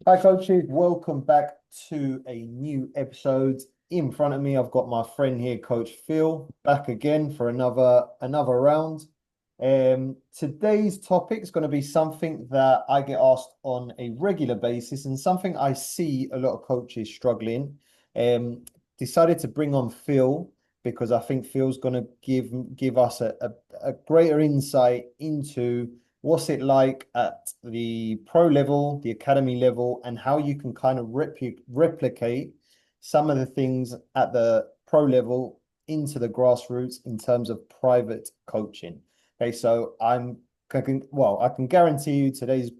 Hi, coaches. Welcome back to a new episode. In front of me, I've got my friend here, Coach Phil, back again for another round. Today's topic is going to be something that I get asked on a regular basis and something I see a lot of coaches struggling. Um, Decided to bring on Phil because I think Phil's going to give us a greater insight into what's it like at the pro level, the academy level, and how you can kind of replicate some of the things at the pro level into the grassroots in terms of private coaching. Okay, so I can guarantee you today's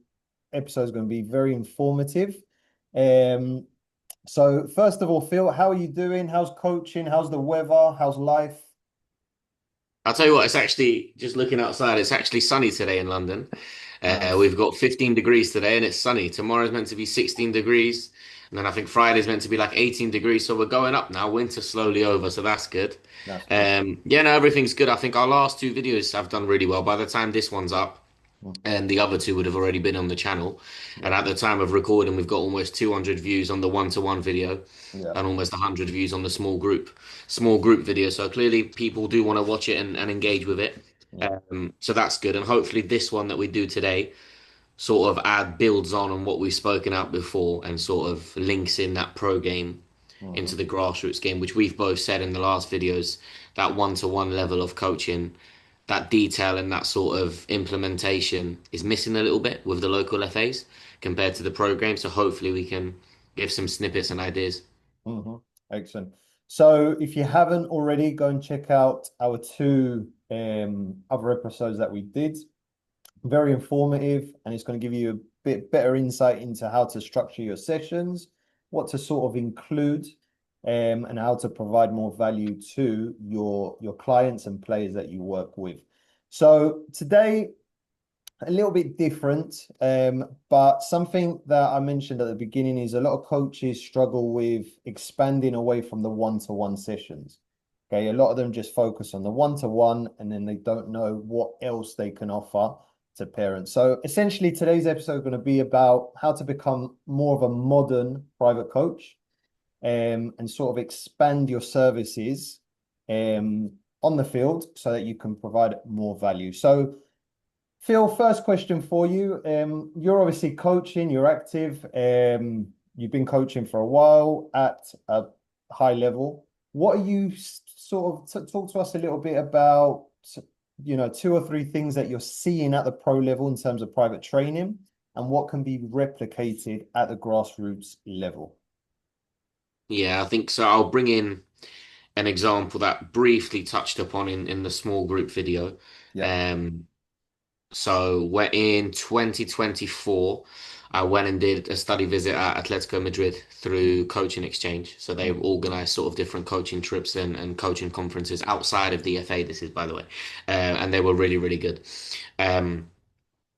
episode is going to be very informative. Um, so first of all, Phil, how are you doing? How's coaching? How's the weather? How's life? I'll tell you what, it's actually just looking outside, it's actually sunny today in London. Nice. We've got 15 degrees today and it's sunny. Tomorrow's meant to be 16 degrees. And then I think Friday's meant to be like 18 degrees. So we're going up now. Winter's slowly over. So that's good. That's good. Yeah, no, everything's good. I think our last two videos have done really well. By the time this one's up, Mhm. and the other two would have already been on the channel. Yeah, And at the time of recording, we've got almost 200 views on the one-to-one video yeah, and almost 100 views on the small group video. So clearly people do want to watch it and engage with it. yeah. So that's good. And hopefully this one that we do today sort of builds on what we've spoken out before and sort of links in that pro game into Mhm. the grassroots game, which we've both said in the last videos, that one-to-one level of coaching, that detail and that sort of implementation is missing a little bit with the local FAs compared to the pro game. So hopefully we can give some snippets and ideas. Hmm. Excellent. So if you haven't already, go and check out our two other episodes that we did. Very informative, and it's going to give you a bit better insight into how to structure your sessions, what to sort of include, and how to provide more value to your clients and players that you work with. So today a little bit different, but something that I mentioned at the beginning is a lot of coaches struggle with expanding away from the one-to-one sessions. Okay, a lot of them just focus on the one-to-one and then they don't know what else they can offer to parents. So essentially, today's episode is going to be about how to become more of a modern private coach, and sort of expand your services on the field so that you can provide more value. So Phil, first question for you. You're obviously coaching, you're active. You've been coaching for a while at a high level. What are you sort of talk to us a little bit about, two or three things that you're seeing at the pro level in terms of private training and what can be replicated at the grassroots level? Yeah, I think so. I'll bring in an example that briefly touched upon in the small group video. Yeah. Um, So we're in 2024. I went and did a study visit at Atletico Madrid through Coaching Exchange. So they've Mhm. organized sort of different coaching trips and coaching conferences outside of the FA. This is, by the way, and they were really, really good. Um,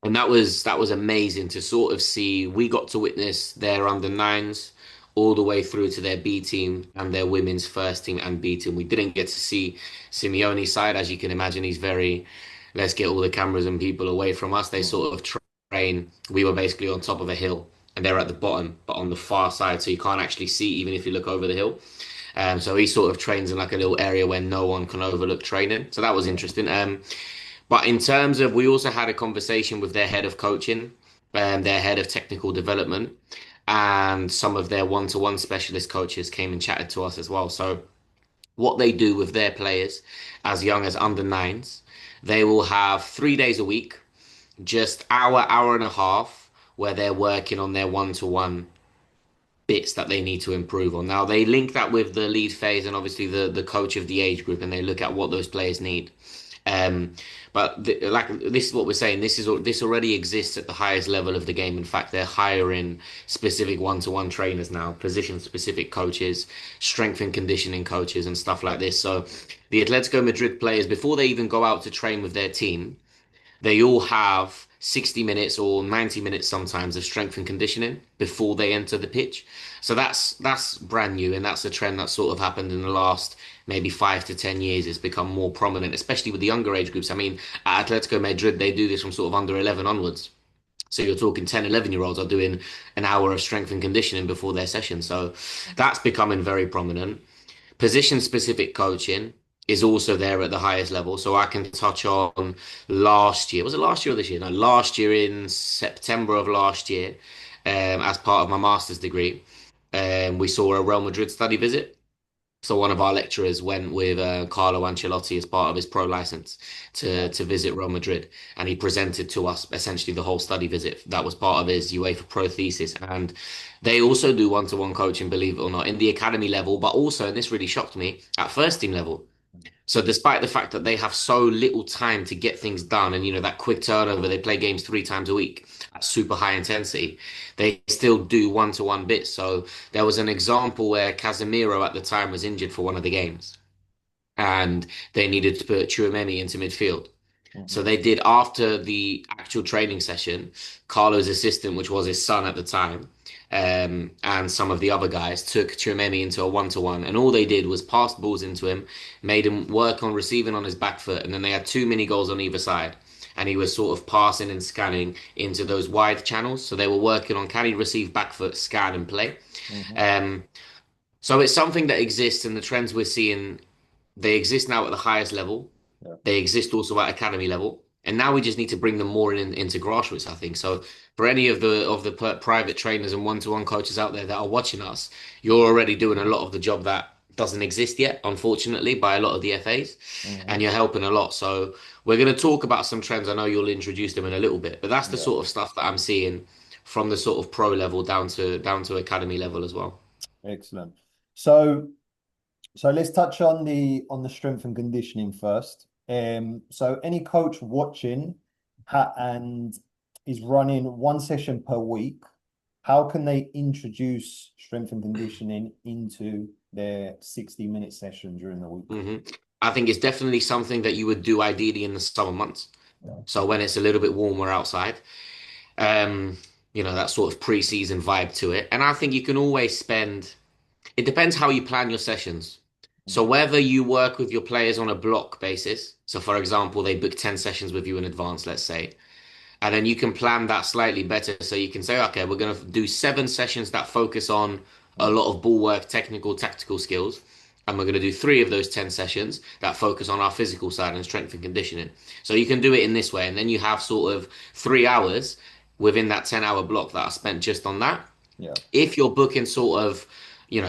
and that was amazing to sort of see. We got to witness their under nines all the way through to their B team and their women's first team and B team. We didn't get to see Simeone's side, as you can imagine. He's very, let's get all the cameras and people away from us. They Mhm. sort of train. We were basically on top of a hill and they're at the bottom, but on the far side, so you can't actually see even if you look over the hill. So he sort of trains in like a little area where no one can overlook training. So that was Yeah. interesting. But in terms of, we also had a conversation with their head of coaching, their head of technical development, and some of their one-to-one specialist coaches came and chatted to us as well. So what they do with their players as young as under nines, they will have 3 days a week, just hour and a half, where they're working on their one-to-one bits that they need to improve on. Now they link that with the lead phase and obviously the coach of the age group, and they look at what those players need. Um, like this is what we're saying. This already exists at the highest level of the game. In fact, they're hiring specific one-to-one trainers now, position-specific coaches, strength and conditioning coaches, and stuff like this. So the Atletico Madrid players, before they even go out to train with their team, they all have 60 minutes or 90 minutes sometimes of strength and conditioning before they enter the pitch. So that's brand new, and that's a trend that sort of happened in the last maybe 5 to 10 years. It's become more prominent, especially with the younger age groups. I mean, at Atletico Madrid, they do this from sort of under 11 onwards. So you're talking 10, 11-year-olds are doing an hour of strength and conditioning before their session. So that's becoming very prominent. Position specific coaching is also there at the highest level. So I can touch on last year. Was it last year or this year? No, last year in September of last year, as part of my master's degree, we saw a Real Madrid study visit. So one of our lecturers went with Carlo Ancelotti as part of his pro license Yeah. to visit Real Madrid, and he presented to us essentially the whole study visit. That was part of his UEFA Pro thesis, and they also do one-to-one coaching, believe it or not, in the academy level, but also, and this really shocked me, at first team level. So despite the fact that they have so little time to get things done, and that quick turnover, they play games 3 times a week at super high intensity, they still do one-to-one bits. So there was an example where Casemiro at the time was injured for one of the games, and they needed to put Tchouaméni into midfield. So Mhm. they did after the actual training session, Carlo's assistant, which was his son at the time, and some of the other guys took Tchouaméni into a one-to-one, and all they did was pass balls into him, made him work on receiving on his back foot, and then they had two mini goals on either side. And he was sort of passing and scanning into those wide channels. So they were working on can he receive back foot, scan, and play. Mhm. Um, so it's something that exists, and the trends we're seeing they exist now at the highest level. Yeah. They exist also at academy level, and now we just need to bring them more into grassroots, I think. So for any of the private trainers and one-to-one coaches out there that are watching us, you're already doing a lot of the job that doesn't exist yet, unfortunately, by a lot of the FAs, and Mhm. you're helping a lot. So we're going to talk about some trends. I know you'll introduce them in a little bit, but that's the Yeah. sort of stuff that I'm seeing from the sort of pro level down to academy level as well. Excellent. So so let's touch on the strength and conditioning first. So any coach watching and is running one session per week, how can they introduce strength and conditioning into their 60-minute session during the week? hmm I think it's definitely something that you would do ideally in the summer months. Yeah. So when it's a little bit warmer outside, um, that sort of pre-season vibe to it. And I think you can always it depends how you plan your sessions. So Mhm. whether you work with your players on a block basis, so for example, they book 10 sessions with you in advance, let's say, and then you can plan that slightly better. So you can say, okay, we're going to do 7 sessions that focus on a Mhm. lot of ball work, technical, tactical skills. And we're going to do 3 of those 10 sessions that focus on our physical side and strength and conditioning. So you can do it in this way. And then you have sort of 3 hours within that 10-hour block that are spent just on that. Yeah. If you're booking sort of,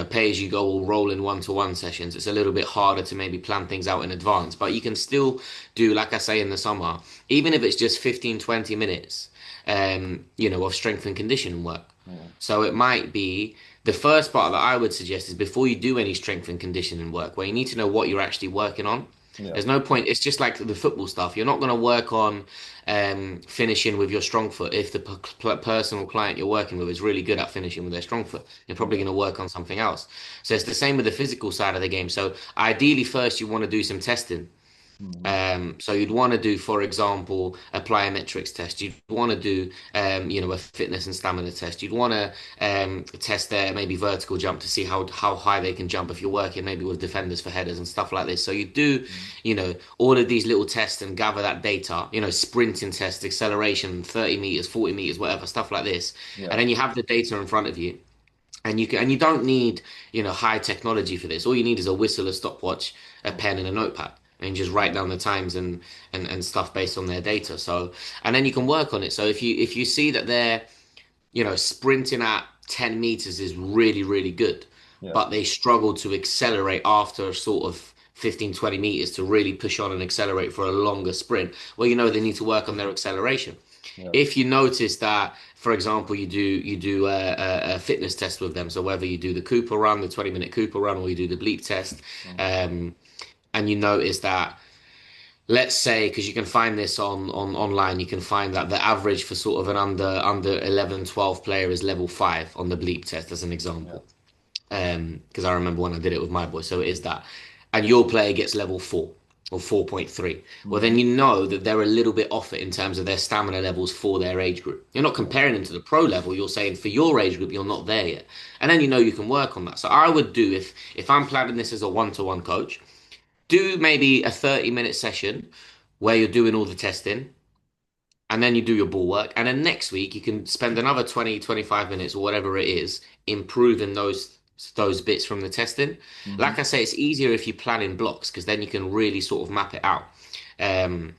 pay as you go or rolling one-to-one sessions, it's a little bit harder to maybe plan things out in advance. But you can still do, like I say, in the summer, even if it's just 15, 20 minutes, of strength and conditioning work. Yeah. So it might be the first part that I would suggest is before you do any strength and conditioning work, where you need to know what you're actually working on. Yeah. There's no point. It's just like the football stuff. You're not going to work on finishing with your strong foot if the person or client you're working with is really good at finishing with their strong foot. You're probably Yeah. going to work on something else. So it's the same with the physical side of the game. So ideally, first you want to do some testing. Mhm. So you'd want to do, for example, a plyometrics test. You'd want to do, a fitness and stamina test. You'd want to test their maybe vertical jump to see how high they can jump if you're working maybe with defenders for headers and stuff like this. So you do, Mhm. all of these little tests and gather that data. Sprinting test, acceleration, 30 meters, 40 meters, whatever, stuff like this. And Yeah. then you have the data in front of you. And you don't need, high technology for this. All you need is a whistle, a stopwatch, a pen, and a notepad, and just write down the times and stuff based on their data. So, and then you can work on it. So if you see that they're, sprinting at 10 meters is really, really good, Yeah. but they struggle to accelerate after sort of 15, 20 meters to really push on and accelerate for a longer sprint. Well, they need to work on their acceleration. Yeah. If you notice that, for example, you do a fitness test with them, so whether you do the Cooper run, the 20-minute Cooper run, or you do the bleep test, Mhm. um, and you notice that, let's say, because you can find this on online, you can find that the average for sort of an under 11, 12 player is level 5 on the bleep test, as an Yeah. example. Because I remember when I did it with my boy. So it is that. And your player gets level 4 or 4.3. Well, then Mhm. you know that they're a little bit off it in terms of their stamina levels for their age group. You're not Yeah. comparing them to the pro level. You're saying for your age group, you're not there yet. And then you can work on that. So I would do if I'm planning this as a one-to-one coach, do maybe a 30-minute session where you're doing all the testing. and then you do your ball work. And then next week you can spend another 20, 25 minutes or whatever it is improving those bits from the testing. Hmm. Like I say, it's easier if you plan in blocks because then you can really sort of map it out. Um,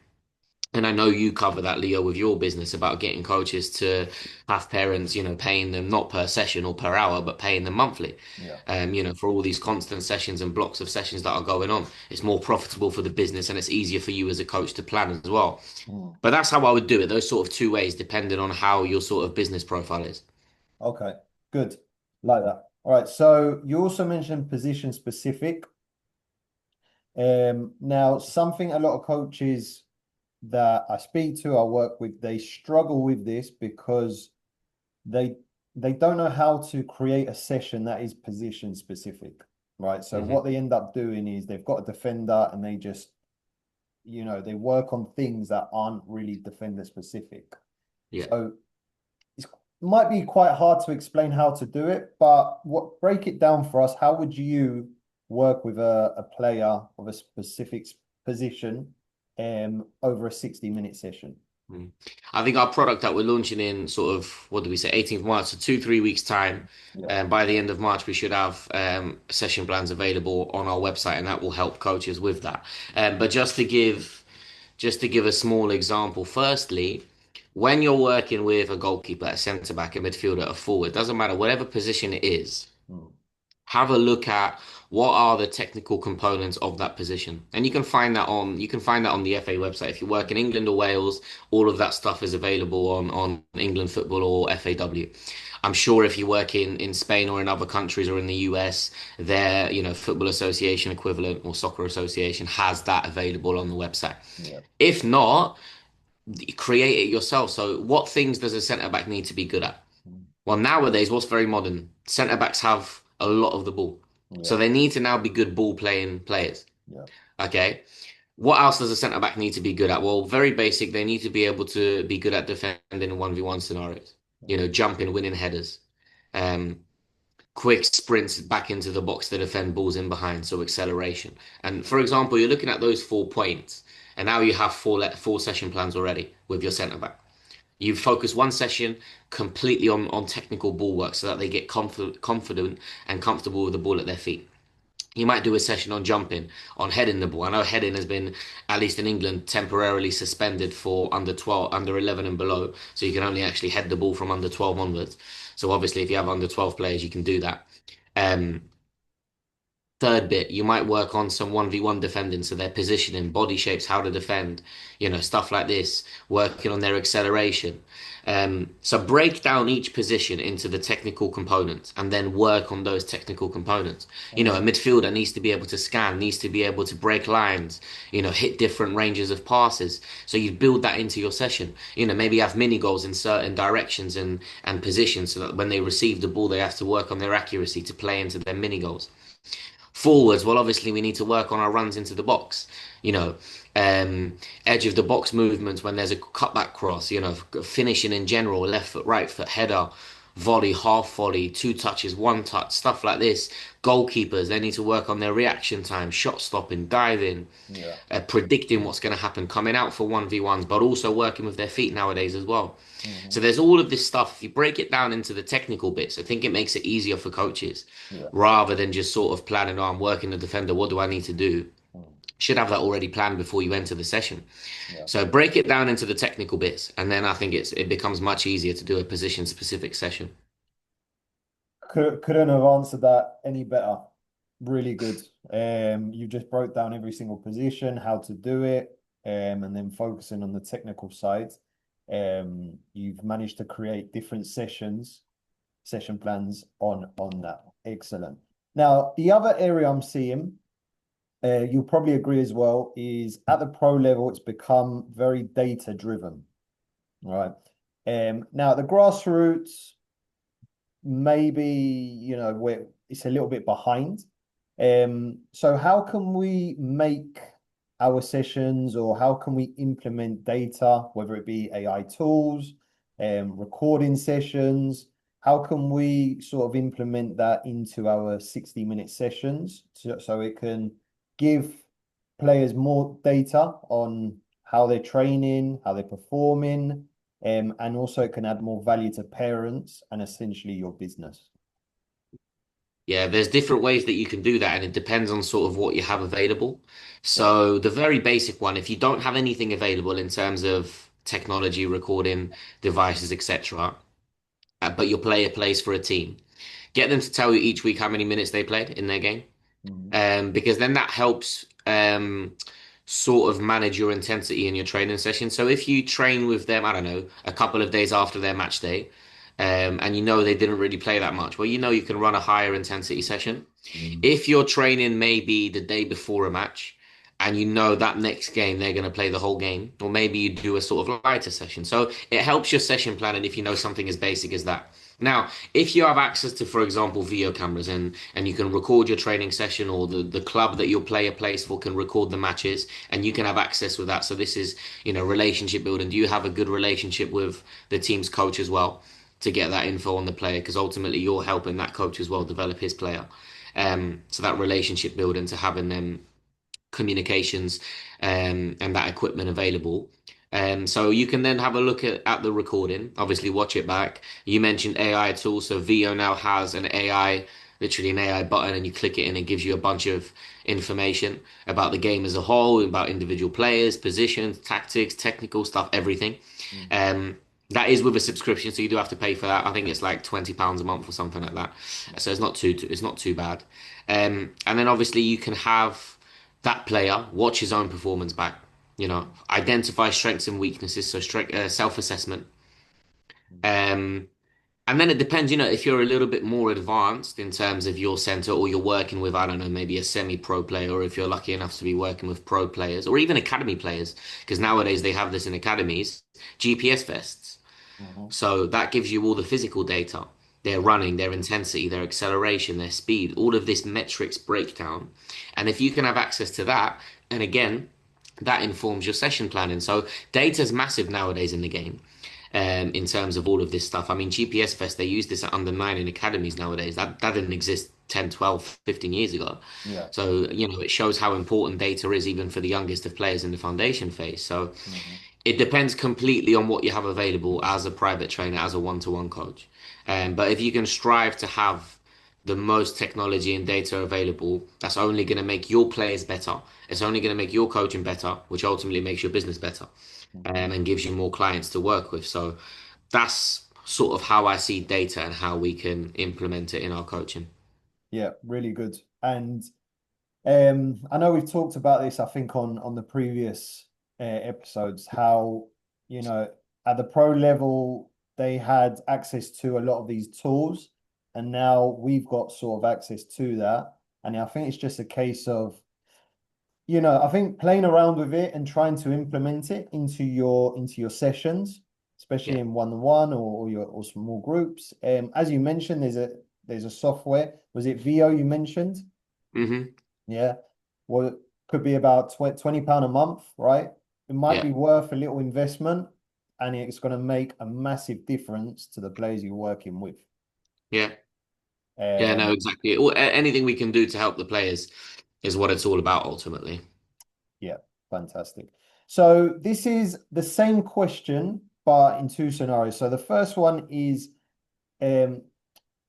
and I know you cover that, Leo, with your business about getting coaches to have parents, paying them not per session or per hour, but paying them monthly. Yeah. For all these constant sessions and blocks of sessions that are going on. It's more profitable for the business and it's easier for you as a coach to plan as well. Mm. But that's how I would do it, those sort of two ways, depending on how your sort of business profile is. Okay, good. Like that. All right. So you also mentioned position specific. Now something a lot of coaches that I speak to, I work with, they struggle with this because they they don't know how to create a session that is position specific, right? So Hmm. what they end up doing is they've got a defender and they just, they work on things that aren't really defender specific. Yeah. So it might be quite hard to explain how to do it, but what break it down for us, how would you work with a player of a specific position over a 60-minute session? Mm. I think our product that we're launching in sort of, what do we say, 18th March, so 2, 3 weeks time. Yeah. And by the end of March, we should have session plans available on our website, and that will help coaches with that. But just to give a small example, firstly, when you're working with a goalkeeper, a centre back, a midfielder, a forward, doesn't matter, whatever position it is, Mm. have a look at what are the technical components of that position. And you can find that on the FA website. If you work in England or Wales, all of that stuff is available on England Football or FAW. I'm sure if you work in Spain or in other countries or in the US, their football association equivalent or soccer association has that available on the website. Yeah. If not, create it yourself. So what things does a centre back need to be good at? Mm. Well, nowadays, what's very modern, centre backs have a lot of the ball. So Yeah. they need to now be good ball playing players. Yeah. Okay. What else does a centre back need to be good at? Well, very basic. They need to be able to be good at defending in 1v1 scenarios. Mm. Jumping, winning headers. Um, Quick sprints back into the box to defend balls in behind, so acceleration. And for example, you're looking at those 4 points, and now you have four session plans already with your centre back. You focus one session completely on technical ball work so that they get confident and comfortable with the ball at their feet. You might do a session on jumping, on heading the ball. I know heading has been, at least in England, temporarily suspended for under 12, under 11 and below. So you can only actually head the ball from under 12 onwards. So obviously, if you have under 12 players, you can do that. Um, Third bit, you might work on some 1v1 defending, so their positioning, body shapes, how to defend, stuff like this, working on their acceleration. So break down each position into the technical components and then work on those technical components. A Mm. midfielder needs to be able to scan, needs to be able to break lines, hit different ranges of passes. So you build that into your session. Maybe have mini goals in certain directions and positions so that when they receive the ball, they have to work on their accuracy to play into their mini goals. Forwards, well, obviously we need to work on our runs into the box. You know, Edge of the box movements when there's a cutback cross. Finishing in general, left foot, right foot, header, volley, half volley, two touches, one touch, stuff like this. Goalkeepers, they need to work on their reaction time, shot stopping, diving, Yeah. predicting what's going to happen, coming out for 1v1s, but also working with their feet nowadays as well. Hmm. So there's all of this stuff. If you break it down into the technical bits, I think it makes it easier for coaches Yeah. rather than just sort of planning, oh, I'm working the defender, what do I need to do? Mm. Should have that already planned before you enter the session. Yeah. So break it down into the technical bits, and then I think it becomes much easier to do a position specific session. Couldn't have answered that any better. Really good. You just broke down every single position, how to do it, and then focusing on the technical side. You've managed to create different session plans on that. Excellent. Now, the other area I'm seeing, you'll probably agree as well, is at the pro level, it's become very data driven. Right. Now at the grassroots, maybe we're it's a little bit behind. So how can we make our sessions, or how can we implement data, whether it be AI tools, recording sessions? How can we sort of implement that into our 60-minute sessions so it can give players more data on how they're training, how they're performing, and also it can add more value to parents and essentially your business. Yeah, there's different ways that you can do that, and it depends on sort of what you have available. Yeah. So the very basic one, if you don't have anything available in terms of technology, recording devices, etc., but your player plays for a team, get them to tell you each week how many minutes they played in their game, Mhm. because then that helps sort of manage your intensity in your training session. So if you train with them, I don't know, a couple of days after their match day, and you know they didn't really play that much, well, you know you can run a higher intensity session. Mhm. If you're training maybe the day before a match, and you know that next game they're going to play the whole game, or maybe you do a sort of lighter session. So it helps your session planning if you know something as basic as that. Now, if you have access to, for example, video cameras and you can record your training session, or the club that your player plays for can record the matches and you can have access with that. So this is, relationship building. Do you have a good relationship with the team's coach as well to get that info on the player? Because ultimately you're helping that coach as well develop his player. So that relationship building to having them communications and that equipment available. So you can then have a look at the recording, obviously watch it back. You mentioned AI tools, so VO now has an AI, literally an AI button, and you click it and it gives you a bunch of information about the game as a whole, about individual players, positions, tactics, technical stuff, everything. Mhm. Um, that is with a subscription, so you do have to pay for that. I think it's like £20 a month or something like that. So it's not too bad. And then obviously you can have that player watch his own performance back. Identify strengths and weaknesses, so self-assessment. Um, and then it depends, if you're a little bit more advanced in terms of your center, or you're working with, I don't know, maybe a semi-pro player, or if you're lucky enough to be working with pro players or even academy players, because nowadays they have this in academies, GPS vests. Mhm. So that gives you all the physical data, their running, their intensity, their acceleration, their speed, all of this metrics breakdown. And if you can have access to that, and again, that informs your session planning. So data is massive nowadays in the game. In terms of all of this stuff. I mean, GPS Fest, they use this at under nine in academies nowadays. That didn't exist 10, 12, 15 years ago. Yeah. So, it shows how important data is even for the youngest of players in the foundation phase. So Mhm. it depends completely on what you have available as a private trainer, as a one-to-one coach. But if you can strive to have the most technology and data available, that's only going to make your players better. It's only going to make your coaching better, which ultimately makes your business better, Mhm. and gives you more clients to work with. So that's sort of how I see data and how we can implement it in our coaching. Yeah, really good. And I know we've talked about this, I think, on the previous episodes, how, you know, at the pro level, they had access to a lot of these tools, and now we've got sort of access to that. And I think it's just a case of, I think playing around with it and trying to implement it into your sessions, especially Yeah. in one-on-one or your or small groups. As you mentioned, there's a software. Was it VO you mentioned? Hmm. Yeah. Well, it could be about £20 a month, right? It might Yeah. be worth a little investment, and it's going to make a massive difference to the players you're working with. Yeah. Yeah. No, Um, exactly. Anything we can do to help the players is what it's all about ultimately. yeah, fantastic. So this is the same question, but in two scenarios. So the first one is, um,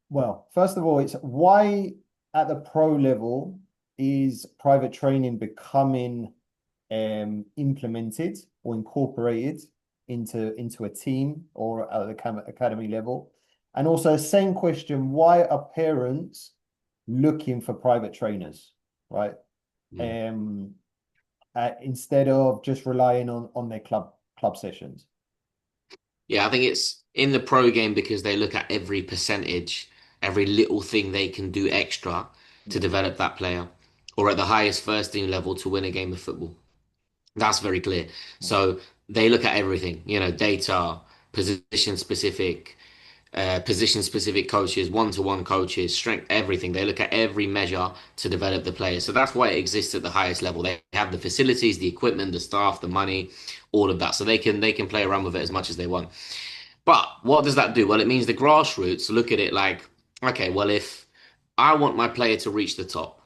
well, first of all, it's why at the pro level is private training becoming implemented or incorporated into a team or at the academy level? And also, same question: why are parents looking for private trainers, right? Mm. Um, instead of just relying on their club sessions. Yeah, I think it's in the pro game because they look at every percentage, every little thing they can do extra to Yeah. develop that player, or at the highest first team level to win a game of football. That's very clear. Mhm. So they look at everything, data, position specific, position specific coaches, one-to-one coaches, strength, everything. They look at every measure to develop the players. So that's why it exists at the highest level. They have the facilities, the equipment, the staff, the money, all of that. So they can play around with it as much as they want. But what does that do? Well, it means the grassroots look at it like, okay, well, if I want my player to reach the top,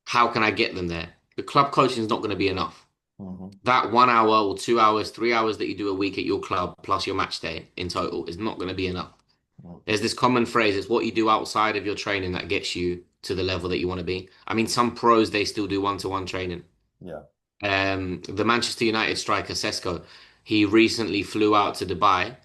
how can I get them there? The club coaching is not going to be enough. Hmm. That 1 hour or 2 hours, 3 hours that you do a week at your club plus your match day in total is not going to be enough. There's this common phrase, it's what you do outside of your training that gets you to the level that you want to be. I mean, some pros, they still do one-to-one training. Yeah. The Manchester United striker Sesko, he recently flew out to Dubai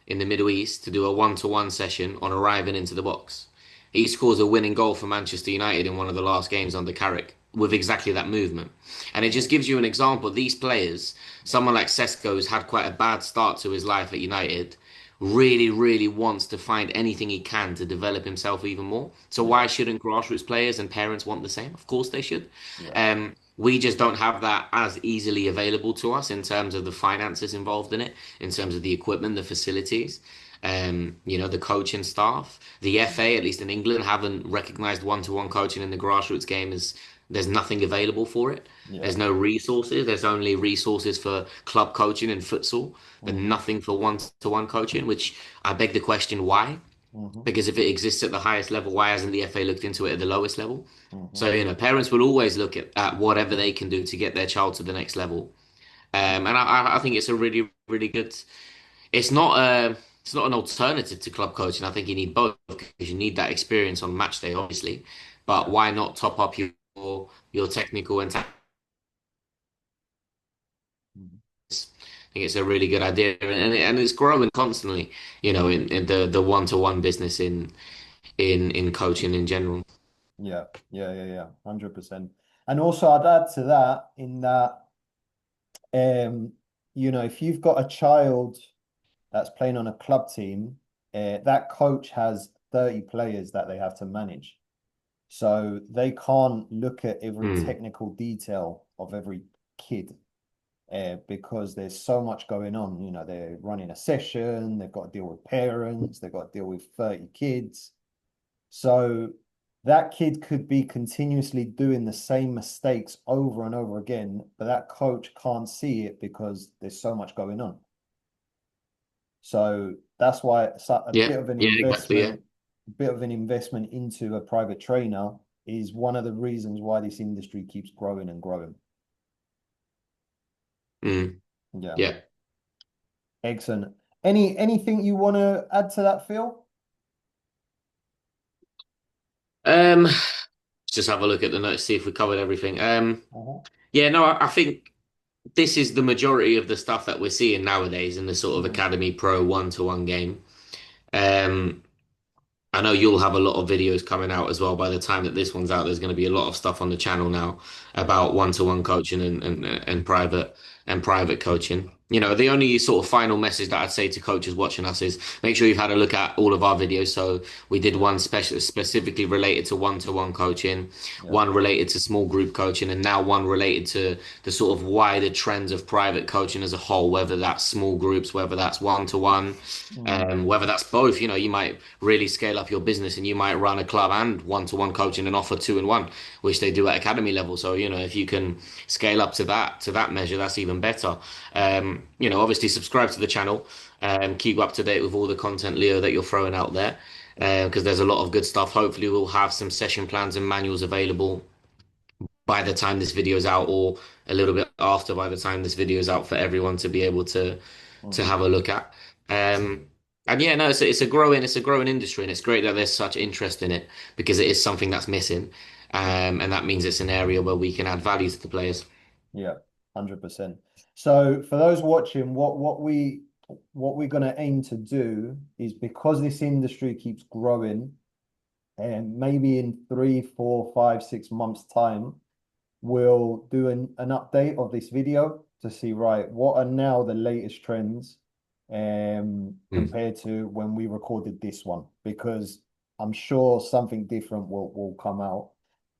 in the Middle East to do a one-to-one session on arriving into the box. He scores a winning goal for Manchester United in one of the last games under Carrick with exactly that movement. And it just Mm. gives you an example. These players, someone like Sesko who's had quite a bad start to his life at United, really, really wants to find anything he can to develop himself even more. So Yeah. why shouldn't grassroots players and parents want the same? Of course they should. Yeah. We just don't have that as easily available to us in terms of the finances involved in it, in terms of the equipment, the facilities, the coaching staff. The Mm. FA, at least in England, haven't recognized one-to-one coaching in the grassroots game as there's nothing available for it. Yeah. There's no resources. There's only resources for club coaching and futsal, but Hmm. nothing for one-to-one coaching, which I beg the question, why? Hmm. Because if it exists at the highest level, why hasn't the FA looked into it at the lowest level? Hmm. So, parents will always look at whatever they can do to get their child to the next level. And I think it's a really, really good. It's not it's not an alternative to club coaching. I think you need both because you need that experience on match day, obviously. But Yeah. why not top up your technical and tactics? Mhm. I think it's a really good idea, and it's growing constantly. In the one-to-one business in coaching in general. Yeah. Yeah. Yeah. Yeah. 100%. And also, I'd add to that in that, um, if you've got a child that's playing on a club team, that coach has 30 players that they have to manage. So they can't look at every Mm. technical detail of every kid, because there's so much going on. They're running a session, they've got to deal with parents, they've got to deal with 30 kids. So that kid could be continuously doing the same mistakes over and over again, but that coach can't see it because there's so much going on. So that's why a Yeah, bit of an yeah, exactly. Yeah. investment into a private trainer is one of the reasons why this industry keeps growing and growing. Mm. Yeah, Yeah. excellent. Anything you want to add to that, Phil? Let's just have a look at the notes, see if we covered everything. Uh-huh. Yeah, no, I think this is the majority of the stuff that we're seeing nowadays in the sort of Mhm. Academy Pro one-to-one game. Um, I know you'll have a lot of videos coming out as well by the time that this one's out. There's going to be a lot of stuff on the channel now Yeah. about one-to-one coaching and private coaching. The only sort of final message that I'd say to coaches watching us is make sure you've had a look at all of our videos. So we did Yeah. one specifically related to one-to-one coaching, Yeah. one related to small group coaching, and now one related to the sort of wider trends of private coaching as a whole, whether that's small groups, whether that's one-to-one, Mm. whether that's both. You might really scale up your business and you might run a club and one-to-one coaching and offer two-in-one, which they do at academy level. So, if you can scale up to that measure, that's even better. Obviously subscribe to the channel, keep up to date with all the content, Leo, that you're throwing out there. Because there's a lot of good stuff. Hopefully, we'll have some session plans and manuals available by the time this video is out, or a little bit after by the time this video is out for everyone to be able to Mhm. have a look at. Um, and yeah, no, it's a growing industry, and it's great that there's such interest in it because it is something that's missing, and that means it's an area where we can add value to the players. Yeah, 100%. So for those watching, what we're going to aim to do is, because this industry keeps growing, and maybe in 3, 4, 5, 6 months' time, we'll do an update of this video to see, right, what are now the latest trends, Mm. compared to when we recorded this one, because I'm sure something different will come out.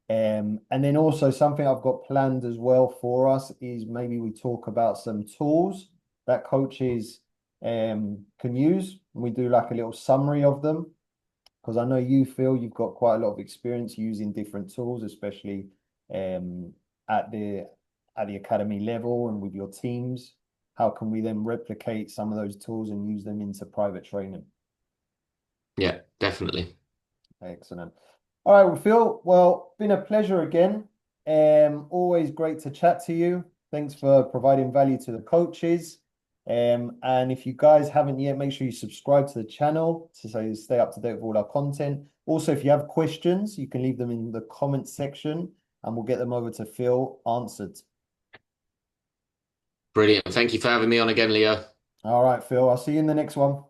And then also something I've got planned as well for us is maybe we talk about some tools that coaches can use. And we do like a little summary of them, because I know you feel you've got quite a lot of experience using different tools, especially um, at the academy level and with your teams. How can we then replicate some of those tools and use them into private training? Yeah, definitely. Excellent. All right, well, Phil, well, been a pleasure again. Always great to chat to you. Thanks for providing value to the coaches. And if you guys haven't yet, make sure you subscribe to the channel so you stay up to date with all our content. Also, if you have questions, you can leave them in the comment section and we'll get them over to Phil answered. Brilliant. Thank you for having me on again, Leo. All right, Phil, I'll see you in the next one.